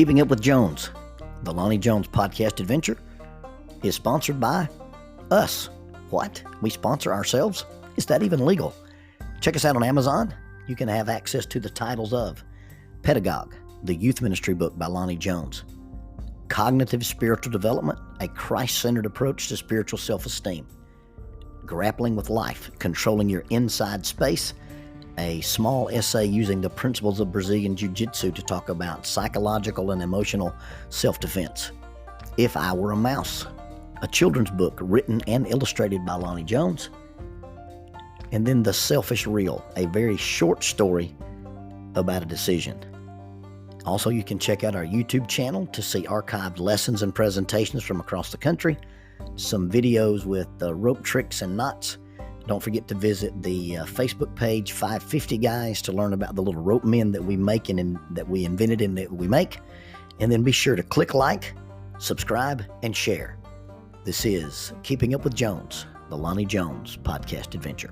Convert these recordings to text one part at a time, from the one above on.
Keeping Up with Jones, the Lonnie Jones podcast adventure, is sponsored by us. What? We sponsor ourselves? Is that even legal? Check us out on Amazon. You can have access to the titles of Pedagogue, the youth ministry book by Lonnie Jones, Cognitive Spiritual Development, a Christ-centered approach to spiritual self-esteem, Grappling with Life, Controlling Your Inside Space, a small essay using the principles of Brazilian Jiu-Jitsu to talk about psychological and emotional self-defense, If I Were a Mouse, a children's book written and illustrated by Lonnie Jones, and then The Selfish Reel, a very short story about a decision. Also, you can check out our YouTube channel to see archived lessons and presentations from across the country, some videos with rope tricks and knots. Don't forget to visit the Facebook page 550 Guys to learn about the little rope men that we make and that we invented and that we make. And then be sure to click like, subscribe, and share. This is Keeping Up with Jones, the Lonnie Jones podcast adventure.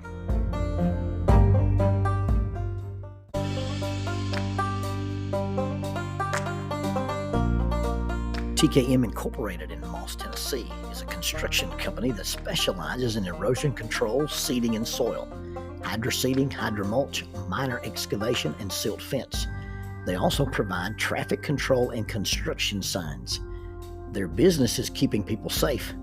TKM Incorporated in Moss, Tennessee is a construction company that specializes in erosion control, seeding, and soil, hydroseeding, hydromulch, minor excavation, and silt fence. They also provide traffic control and construction signs. Their business is keeping people safe,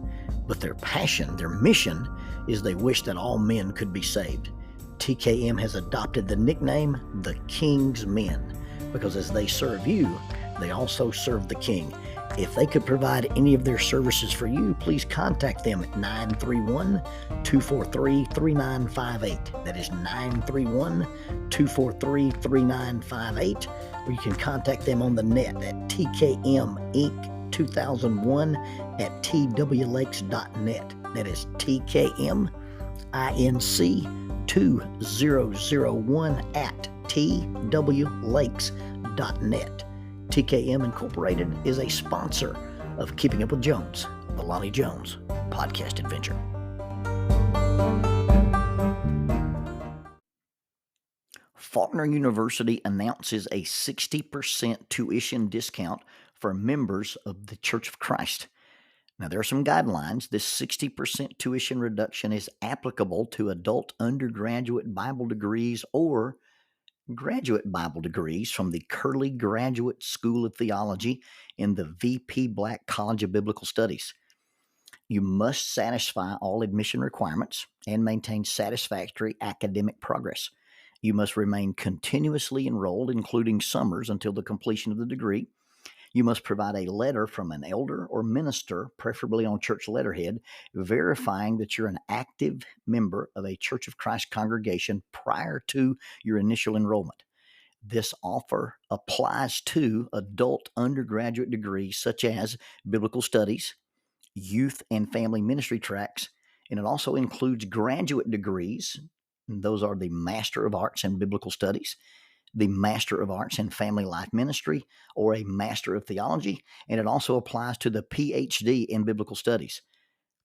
but their passion, their mission, is they wish that all men could be saved. TKM has adopted the nickname the King's Men because as they serve you, they also serve the King. If they could provide any of their services for you, please contact them at 931-243-3958. That is 931-243-3958. Or you can contact them on the net at tkminc2001 at twlakes.net. That is tkminc2001 at twlakes.net. TKM Incorporated is a sponsor of Keeping Up with Jones, the Lonnie Jones podcast adventure. Faulkner University announces a 60% tuition discount for members of the Church of Christ. Now, there are some guidelines. This 60% tuition reduction is applicable to adult undergraduate Bible degrees or graduate Bible degrees from the Curley Graduate School of Theology in the VP Black College of Biblical Studies. You must satisfy all admission requirements and maintain satisfactory academic progress. You must remain continuously enrolled, including summers, until the completion of the degree. You must provide a letter from an elder or minister, preferably on church letterhead, verifying that you're an active member of a Church of Christ congregation prior to your initial enrollment. This offer applies to adult undergraduate degrees such as biblical studies, youth and family ministry tracks, and it also includes graduate degrees. And those are the Master of Arts in Biblical Studies, the Master of Arts in Family Life Ministry, or a Master of Theology, and it also applies to the PhD in Biblical Studies.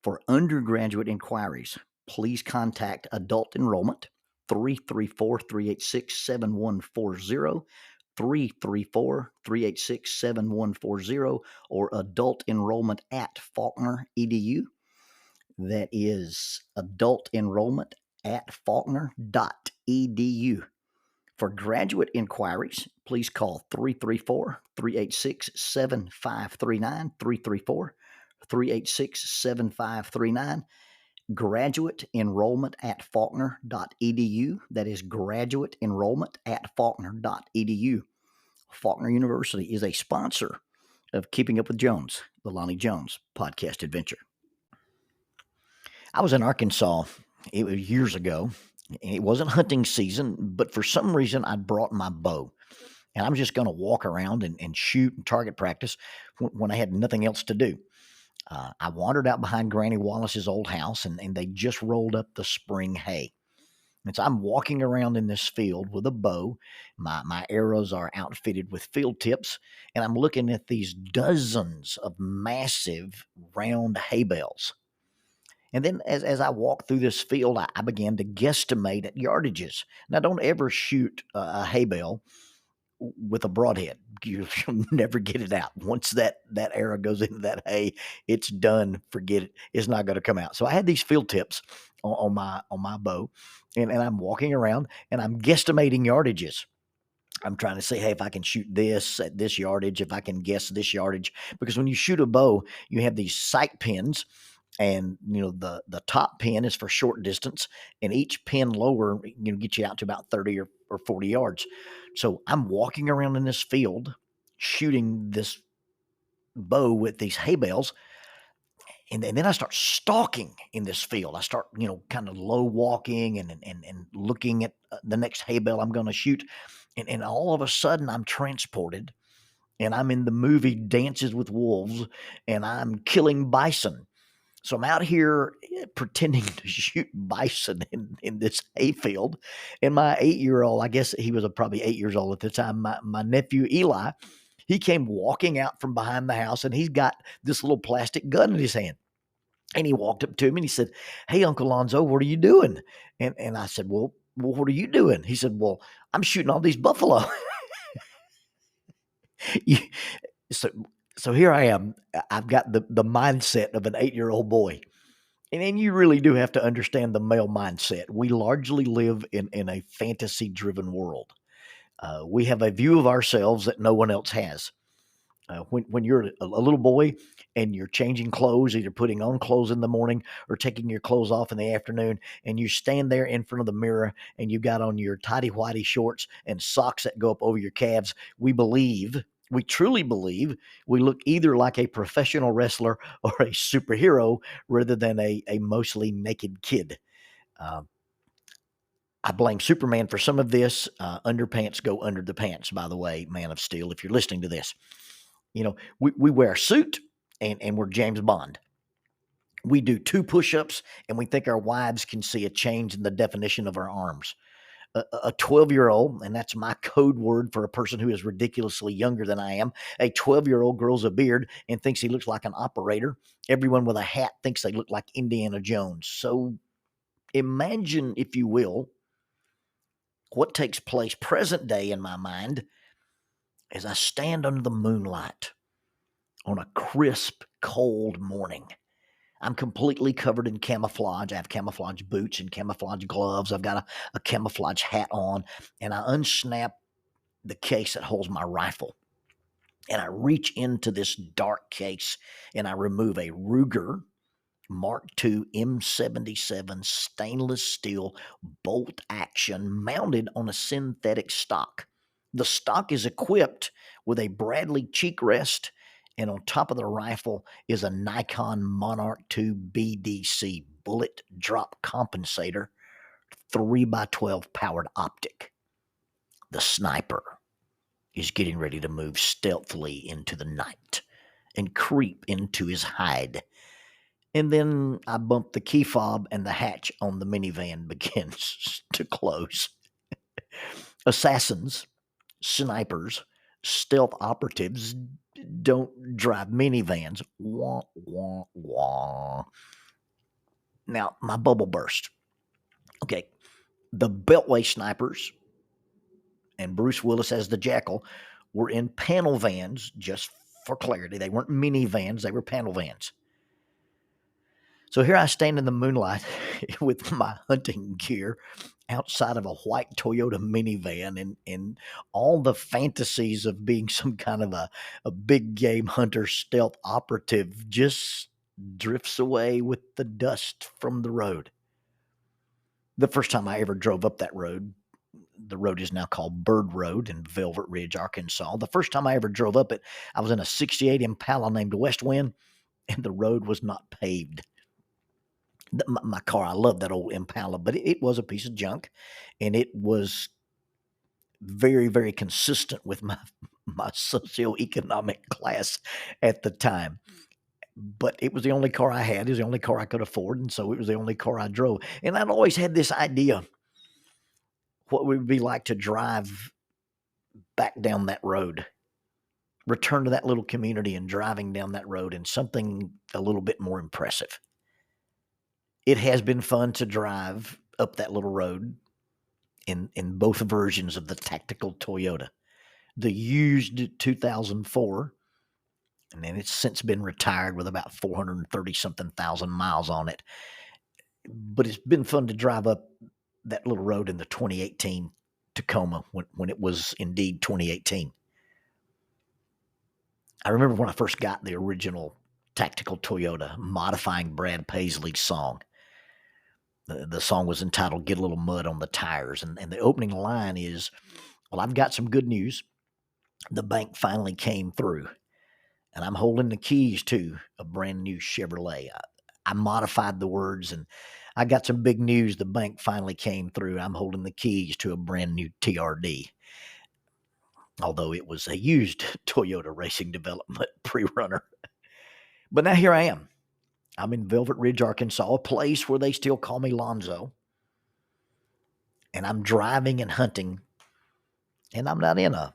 For undergraduate inquiries, please contact Adult Enrollment 334-386-7140, 334-386-7140, or Adult Enrollment at Faulkner edu. That is Adult Enrollment at Faulkner.edu. For graduate inquiries, please call 334-386-7539, 334-386-7539. Graduate enrollment at Faulkner.edu. That is graduate enrollment at Faulkner.edu. Faulkner University is a sponsor of Keeping Up with Jones, the Lonnie Jones podcast adventure. I was in Arkansas, it was years ago. It wasn't hunting season, but for some reason I brought my bow. And I'm just going to walk around and shoot and target practice when I had nothing else to do. I wandered out behind Granny Wallace's old house, and they just rolled up the spring hay. And so I'm walking around in this field with a bow. My arrows are outfitted with field tips, and I'm looking at these dozens of massive round hay bales. And then as I walked through this field, I began to guesstimate at yardages. Now, don't ever shoot a hay bale with a broadhead. You'll never get it out. Once that arrow goes into that hay, it's done. Forget it. It's not going to come out. So I had these field tips on my bow, and I'm walking around and I'm guesstimating yardages. I'm trying to say, hey, if I can shoot this at this yardage, if I can guess this yardage, because when you shoot a bow, you have these sight pins, and the top pin is for short distance, and each pin lower get you out to about 30 or 40 yards. So I'm walking around in this field shooting this bow with these hay bales, and then I start stalking in this field. I start kind of low walking and looking at the next hay bale I'm going to shoot, and all of a sudden I'm transported, and I'm in the movie Dances with Wolves, and I'm killing bison. So I'm out here pretending to shoot bison in this hayfield. And my 8-year-old, I guess he was probably 8 years old at the time, my nephew Eli, he came walking out from behind the house, and he's got this little plastic gun in his hand. And he walked up to me and he said, "Hey, Uncle Lonzo, what are you doing?" And I said, well, what are you doing? He said, "Well, I'm shooting all these buffalo." You- so so here I am. I've got the mindset of an 8-year-old boy. And then you really do have to understand the male mindset. We largely live in a fantasy-driven world. We have a view of ourselves that no one else has. When you're a little boy and you're changing clothes, either putting on clothes in the morning or taking your clothes off in the afternoon, and you stand there in front of the mirror and you got on your tidy whitey shorts and socks that go up over your calves, we truly believe we look either like a professional wrestler or a superhero rather than a mostly naked kid. Uh, I blame Superman for some of this. Underpants go under the pants, by the way, Man of Steel, if you're listening to this. We wear a suit and we're James Bond. We do 2 push-ups and we think our wives can see a change in the definition of our arms. A 12-year-old, and that's my code word for a person who is ridiculously younger than I am, a 12-year-old grows a beard and thinks he looks like an operator. Everyone with a hat thinks they look like Indiana Jones. So imagine, if you will, what takes place present day in my mind as I stand under the moonlight on a crisp, cold morning. I'm completely covered in camouflage. I have camouflage boots and camouflage gloves. I've got a camouflage hat on, and I unsnap the case that holds my rifle. And I reach into this dark case and I remove a Ruger Mark II M77 stainless steel bolt action mounted on a synthetic stock. The stock is equipped with a Bradley cheek rest, and on top of the rifle is a Nikon Monarch II BDC bullet drop compensator 3x12 powered optic. The sniper is getting ready to move stealthily into the night and creep into his hide. And then I bump the key fob and the hatch on the minivan begins to close. Assassins, snipers, stealth operatives don't drive minivans. Wah, wah, wah. Now, my bubble burst. Okay, the Beltway snipers and Bruce Willis as the Jackal were in panel vans, just for clarity. They weren't minivans, they were panel vans. So here I stand in the moonlight with my hunting gear outside of a white Toyota minivan, and all the fantasies of being some kind of a big game hunter stealth operative just drifts away with the dust from the road. The first time I ever drove up that road, the road is now called Bird Road in Velvet Ridge, Arkansas. The first time I ever drove up it, I was in a 68 Impala named West Wind, and the road was not paved. My car, I love that old Impala, but it was a piece of junk, and it was very, very consistent with my socioeconomic class at the time. But it was the only car I had. It was the only car I could afford, and so it was the only car I drove. And I'd always had this idea what it would be like to drive back down that road, return to that little community and driving down that road in something a little bit more impressive. It has been fun to drive up that little road in both versions of the tactical Toyota. the used 2004, and then it's since been retired with about 430 something thousand miles on it. But it's been fun to drive up that little road in the 2018 Tacoma when it was indeed 2018. I remember when I first got the original tactical Toyota, modifying Brad Paisley's song. The song was entitled Get a Little Mud on the Tires. And the opening line is, well, I've got some good news. The bank finally came through, and I'm holding the keys to a brand new Chevrolet. I modified the words, and I got some big news. The bank finally came through. I'm holding the keys to a brand new TRD. Although it was a used Toyota Racing Development pre-runner. But now here I am. I'm in Velvet Ridge, Arkansas, a place where they still call me Lonzo. And I'm driving and hunting. And I'm not in a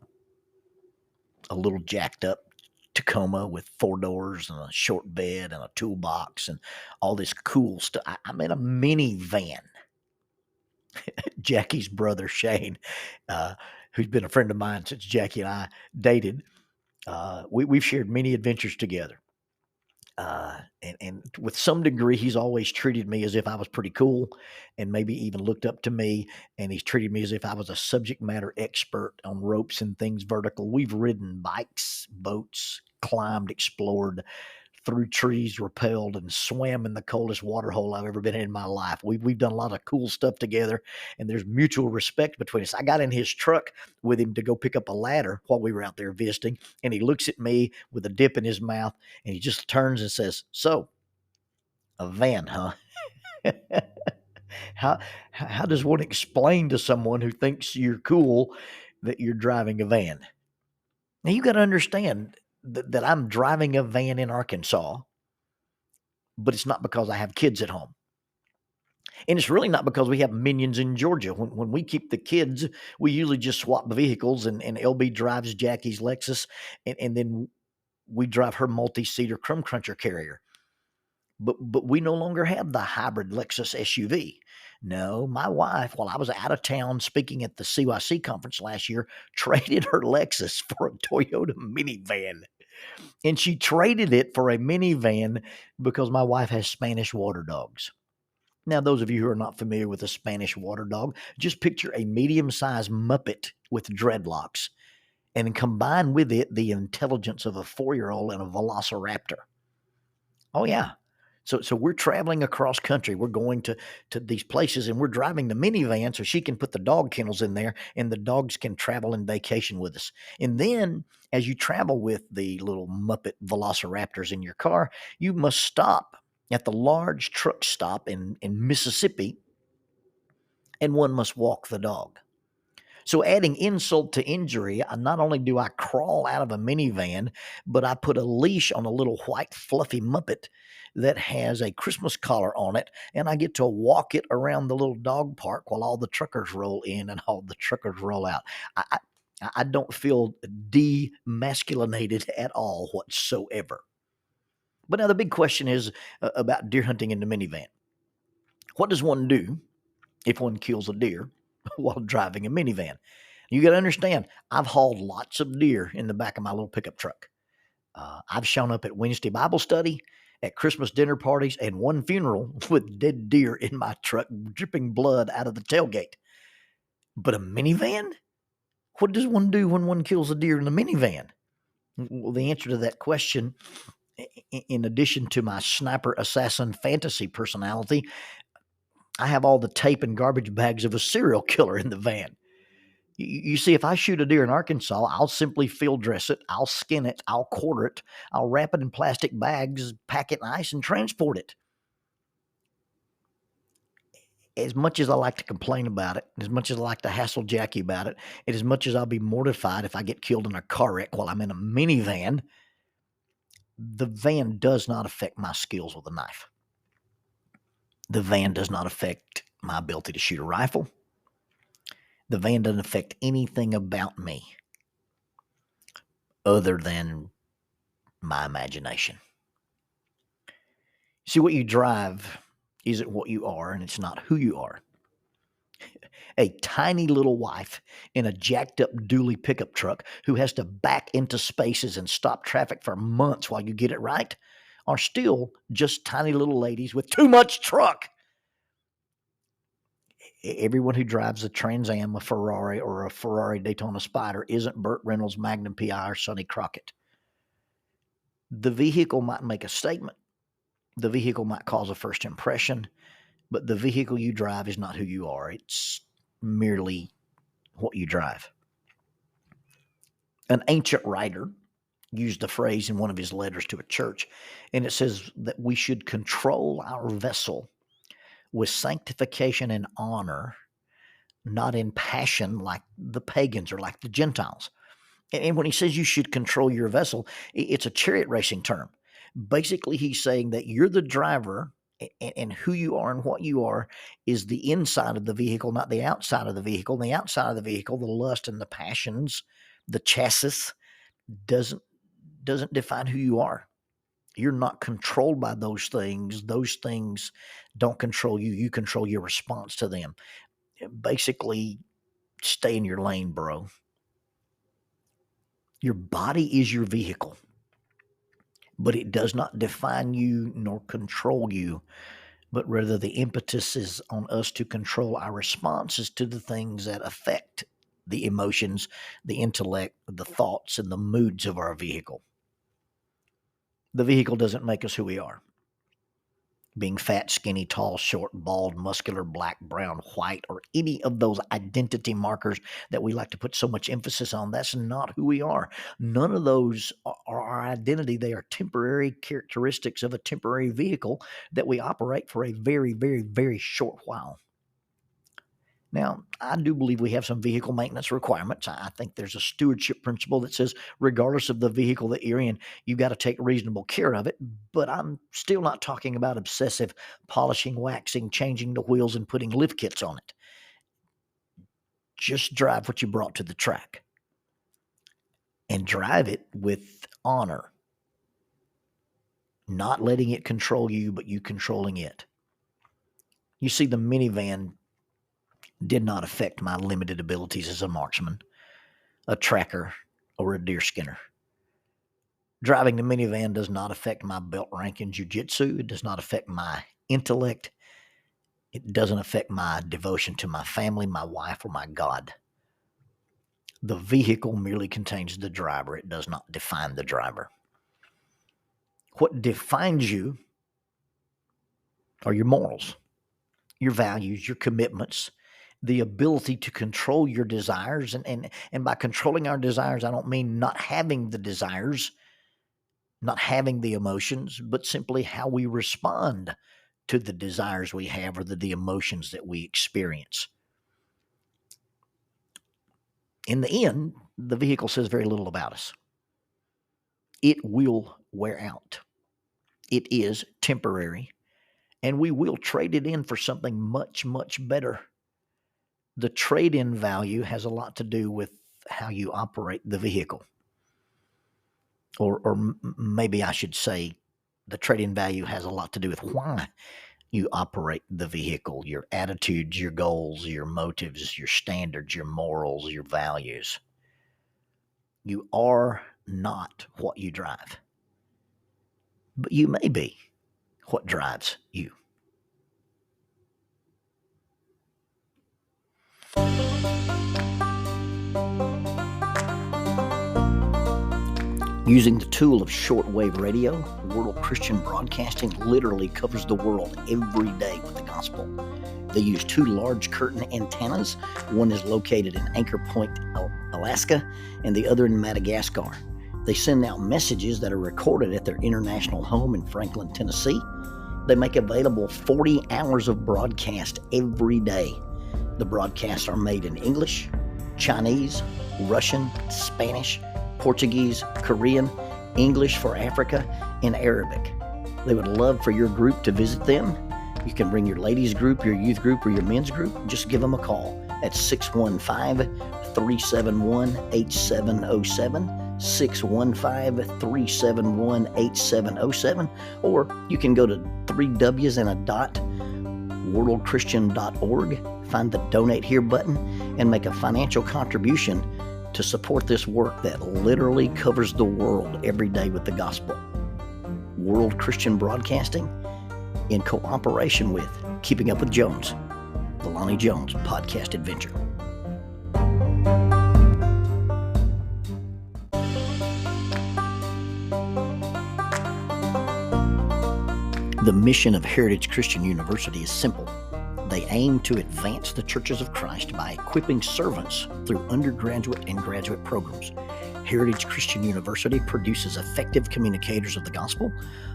little jacked up Tacoma with 4 doors and a short bed and a toolbox and all this cool stuff. I'm in a minivan. Jackie's brother, Shane, who's been a friend of mine since Jackie and I dated, we've shared many adventures together. And with some degree, he's always treated me as if I was pretty cool and maybe even looked up to me. And he's treated me as if I was a subject matter expert on ropes and things vertical. We've ridden bikes, boats, climbed, explored, through trees, rappelled, and swam in the coldest water hole I've ever been in my life. We've done a lot of cool stuff together, and there's mutual respect between us. I got in his truck with him to go pick up a ladder while we were out there visiting, and he looks at me with a dip in his mouth, and he just turns and says, "So, a van, huh?" How does one explain to someone who thinks you're cool that you're driving a van? Now, you got to understand that I'm driving a van in Arkansas, but it's not because I have kids at home. And it's really not because we have minions in Georgia. When we keep the kids, we usually just swap vehicles, and LB drives Jackie's Lexus, and then we drive her multi-seater Crumb Cruncher carrier. But we no longer have the hybrid Lexus SUV. No, my wife, while I was out of town speaking at the CYC conference last year, traded her Lexus for a Toyota minivan. And she traded it for a minivan because my wife has Spanish water dogs. Now, those of you who are not familiar with a Spanish water dog, just picture a medium-sized Muppet with dreadlocks and combine with it the intelligence of a 4-year-old and a velociraptor. Oh, yeah. So we're traveling across country. We're going to these places, and we're driving the minivan so she can put the dog kennels in there, and the dogs can travel and vacation with us. And then as you travel with the little Muppet velociraptors in your car, you must stop at the large truck stop in Mississippi, and one must walk the dog. So adding insult to injury, not only do I crawl out of a minivan, but I put a leash on a little white fluffy Muppet that has a Christmas collar on it, and I get to walk it around the little dog park while all the truckers roll in and all the truckers roll out. I don't feel demasculinated at all whatsoever. But now the big question is about deer hunting in the minivan. What does one do if one kills a deer while driving a minivan? You got to understand, I've hauled lots of deer in the back of my little pickup truck. I've shown up at Wednesday Bible study, at Christmas dinner parties, and one funeral with dead deer in my truck, dripping blood out of the tailgate. But a minivan? What does one do when one kills a deer in a minivan? Well, the answer to that question, in addition to my sniper assassin fantasy personality, I have all the tape and garbage bags of a serial killer in the van. You see, if I shoot a deer in Arkansas, I'll simply field dress it, I'll skin it, I'll quarter it, I'll wrap it in plastic bags, pack it in ice, and transport it. As much as I like to complain about it, as much as I like to hassle Jackie about it, and as much as I'll be mortified if I get killed in a car wreck while I'm in a minivan, the van does not affect my skills with a knife. The van does not affect my ability to shoot a rifle. The van doesn't affect anything about me other than my imagination. See, what you drive isn't what you are, and it's not who you are. A tiny little wife in a jacked up dually pickup truck who has to back into spaces and stop traffic for months while you get it right are still just tiny little ladies with too much truck. Everyone who drives a Trans Am, a Ferrari, or a Ferrari Daytona Spider isn't Burt Reynolds, Magnum PI, or Sonny Crockett. The vehicle might make a statement. The vehicle might cause a first impression, but the vehicle you drive is not who you are. It's merely what you drive. An ancient writer used the phrase in one of his letters to a church, and it says that we should control our vessel with sanctification and honor, not in passion like the pagans or like the Gentiles. And when he says you should control your vessel, it's a chariot racing term. Basically, he's saying that you're the driver, and who you are and what you are is the inside of the vehicle, not the outside of the vehicle. And the outside of the vehicle, the lust and the passions, the chassis, doesn't define who you are. You're not controlled by those things. Those things don't control you. You control your response to them. Basically, stay in your lane, bro. Your body is your vehicle, but it does not define you nor control you, but rather the impetus is on us to control our responses to the things that affect the emotions, the intellect, the thoughts, and the moods of our vehicle. The vehicle doesn't make us who we are. Being fat, skinny, tall, short, bald, muscular, black, brown, white, or any of those identity markers that we like to put so much emphasis on, that's not who we are. None of those are our identity. They are temporary characteristics of a temporary vehicle that we operate for a very, very, very short while. Now, I do believe we have some vehicle maintenance requirements. I think there's a stewardship principle that says regardless of the vehicle that you're in, you've got to take reasonable care of it. But I'm still not talking about obsessive polishing, waxing, changing the wheels, and putting lift kits on it. Just drive what you brought to the track and drive it with honor, not letting it control you, but you controlling it. You see, the minivan did not affect my limited abilities as a marksman, a tracker, or a deer skinner. Driving the minivan does not affect my belt rank in jiu-jitsu. It does not affect my intellect. It doesn't affect my devotion to my family, my wife, or my God. The vehicle merely contains the driver. It does not define the driver. What defines you are your morals, your values, your commitments, the ability to control your desires. And by controlling our desires, I don't mean not having the desires, not having the emotions, but simply how we respond to the desires we have or the emotions that we experience. In the end, the vehicle says very little about us. It will wear out. It is temporary, and we will trade it in for something much, much better. The trade-in value has a lot to do with how you operate the vehicle. Or maybe I should say the trade-in value has a lot to do with why you operate the vehicle, your attitudes, your goals, your motives, your standards, your morals, your values. You are not what you drive, but you may be what drives you. Using the tool of shortwave radio, World Christian Broadcasting literally covers the world every day with the gospel. They use two large curtain antennas. One is located in Anchor Point, Alaska, and the other in Madagascar. They send out messages that are recorded at their international home in Franklin, Tennessee. They make available 40 hours of broadcast every day. The broadcasts are made in English, Chinese, Russian, Spanish, Portuguese, Korean, English for Africa, and Arabic. They would love for your group to visit them. You can bring your ladies group, your youth group, or your men's group. Just give them a call at 615-371-8707, 615-371-8707, or you can go to 3 W's and a dot, worldchristian.org, find the Donate Here button, and make a financial contribution to support this work that literally covers the world every day with the gospel. World Christian Broadcasting, in cooperation with Keeping Up with Jones, the Lonnie Jones podcast adventure. The mission of Heritage Christian University is simple. They aim to advance the churches of Christ by equipping servants through undergraduate and graduate programs. Heritage Christian University produces effective communicators of the gospel,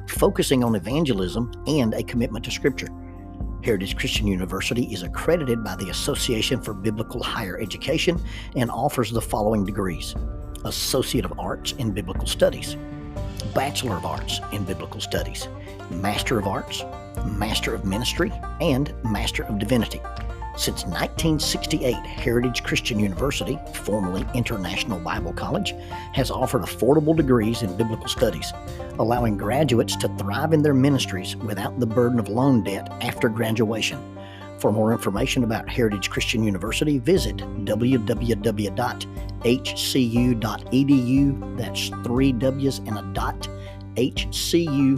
focusing on evangelism and a commitment to Scripture. Heritage Christian University is accredited by the Association for Biblical Higher Education and offers the following degrees: Associate of Arts in Biblical Studies, Bachelor of Arts in Biblical Studies, Master of Arts, Master of Ministry, and Master of Divinity. Since 1968, Heritage Christian University, formerly International Bible College, has offered affordable degrees in biblical studies, allowing graduates to thrive in their ministries without the burden of loan debt after graduation. For more information about Heritage Christian University, visit www.hcu.edu. That's 3 W's and a dot. hcu.edu.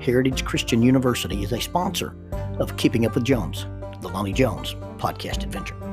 Heritage Christian University is a sponsor of Keeping Up with Jones, the Lonnie Jones podcast adventure.